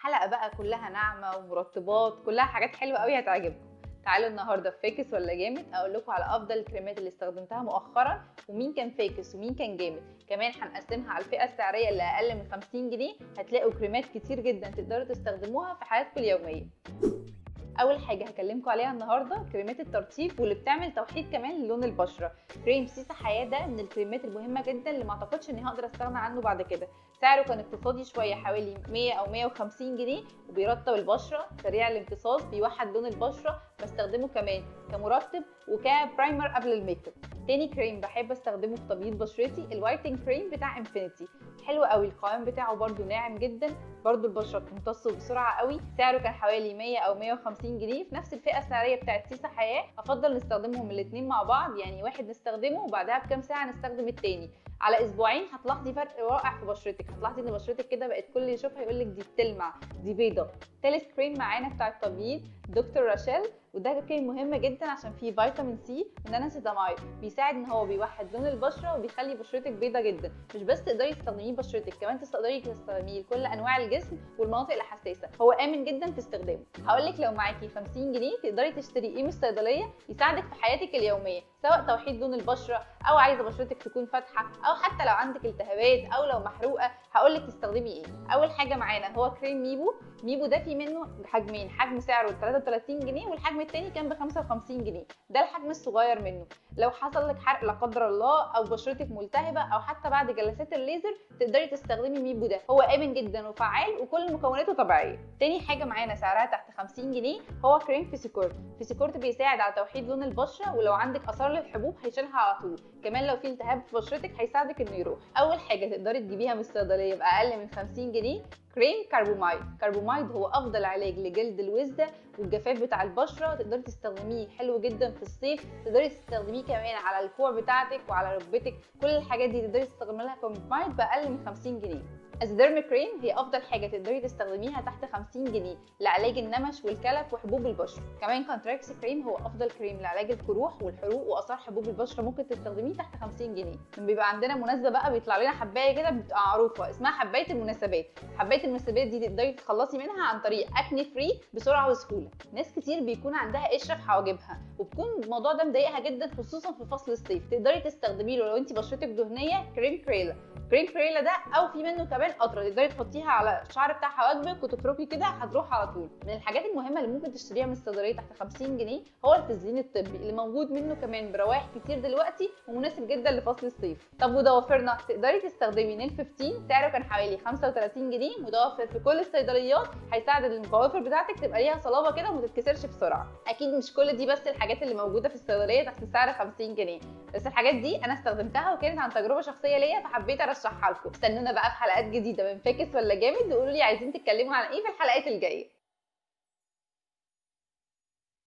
حلقة بقى كلها ناعمة ومرطبات، كلها حاجات حلوة قوي هتعجبكم. تعالوا النهارده في فاكس ولا جامد اقول لكم على افضل الكريمات اللي استخدمتها مؤخرا ومين كان فاكس ومين كان جامد. كمان هنقسمها على الفئة السعرية اللي اقل من 50 جنيه، هتلاقوا كريمات كتير جدا تقدروا تستخدموها في حياتكم اليومية. اول حاجه هكلمكم عليها النهارده كريمات الترطيب واللي بتعمل توحيد كمان للون البشره. كريم سيسا حياه ده من الكريمات المهمه جدا اللي ما اعتقدش اني هقدر استغنى عنه بعد كده. سعره كان اقتصادي شويه، حوالي 100 او 150 جنيه، وبيرطب البشره، سريع الامتصاص، بيوحد لون البشره. بستخدمه كمان كمرطب وكبرايمر قبل الميك اب. تاني كريم بحب استخدمه في تبييض بشرتي الوايتنج كريم بتاع انفينيتي. حلو قوي، القوام بتاعه برده ناعم جدا، برده البشره بتمتصه بسرعه قوي. سعره كان حوالي 100 او 150 جنيه في نفس الفئه السعريه بتاعت سيسا حياه. افضل نستخدمهم الاثنين مع بعض، يعني واحد نستخدمه وبعدها بكام ساعه نستخدم التاني. على اسبوعين هتلاحظي فرق رائع في بشرتك، هتلاحظي ان بشرتك كده بقت كل اللي يشوفها يقول لك دي بتلمع، دي بيضه. تالت كريم معانا بتاع التبييض دكتور راشيل، وده كريم مهم جدا عشان فيه فيتامين سي ونانوسيدامايد، بيساعد ان هو بيوحد لون البشره وبيخلي بشرتك بيضه جدا. مش بس تقدري تستخدميه بشرتك، كمان تقدري تستخدميه لكل انواع الجسم والمناطق الحساسه. هو امن جدا في استخدامه. هقول لك لو معاكي 50 جنيه تقدري تشتري من الصيدليه يساعدك في حياتك اليوميه، سواء توحيد لون البشره او عايزه بشرتك تكون فاتحه، او حتى لو عندك التهابات او لو محروقه. هقول لك تستخدمي ايه. اول حاجه معانا هو كريم ميبو. ميبو ده في منه حجمين، حجم سعره 33 جنيه والحجم التاني كان ب 55 جنيه. ده الحجم الصغير منه. لو حصل لك حرق لا قدر الله او بشرتك ملتهبه او حتى بعد جلسات الليزر تقدري تستخدمي ميبو ده. هو امن جدا وفعال وكل مكوناته طبيعيه. تاني حاجه معانا سعرها تحت 50 جنيه هو كريم فيسيكورت. فيسيكورت بيساعد على توحيد لون البشره، ولو عندك اثار للحبوب هيشيلها على طول. كمان لو في التهاب في بشرتك هيساعدك انه يروح. اول حاجه تقدري تجيبيها من الصيدليه باقل من 50 جنيه كريم كربومايد. كربومايد هو افضل علاج لجلد الوزه والجفاف بتاع البشره، تقدري تستخدميه حلو جدا في الصيف. تقدري تستخدميه كمان على الكوع بتاعتك وعلى ركبتك، كل الحاجات دي تقدري تستخدمي لها كربومايد باقل من 50 جنيه. ازدرم كريم هي افضل حاجه تقدري تستخدميها تحت 50 جنيه لعلاج النمش والكلف وحبوب البشره. كمان كونتراكس كريم هو افضل كريم لعلاج القروح والحروق واثار حبوب البشره، ممكن تستخدميه تحت 50 جنيه. لما بيبقى عندنا مناسبه بقى بيطلع لنا حبايه كده بتبقى معروفه اسمها حبايه المناسبات. حبايه المناسبات دي تقدري تتخلصي منها عن طريق اكني فري بسرعه وسهوله. ناس كتير بيكون عندها قشره في حواجبها وبكون الموضوع ده مضايقها جدا خصوصا في فصل الصيف. تقدري تستخدميه لو انت بشرتك دهنيه كريم كريلا. كريم كريلا ده او في منه كمان قطره تقدري تحطيها على الشعر بتاع حواجبك وتفركي كده هتروح على طول. من الحاجات المهمه اللي ممكن تشتريها من الصيدليه تحت 50 جنيه هو الفازلين الطبي اللي موجود منه كمان بروائح كتير دلوقتي ومناسب جدا لفصل الصيف. طب وضوافرنا تقدري تستخدمي نيل 15، سعره كان حوالي 35 جنيه، متوفر في كل الصيدليات، هيساعد الضوافر بتاعتك تبقى ليها صلابه كده وما تتكسرش بسرعه. اكيد مش كل دي بس الحاجات اللي موجوده في الصيدليه تحت سعر 50 جنيه، بس الحاجات دي انا استخدمتها وكانت عن تجربه شخصيه ليا فحبيت ارشحها لكم. استنونا بقى في حلقات جديده من فاكس ولا جامد، وقولوا لي عايزين تتكلموا عن ايه في الحلقات الجايه.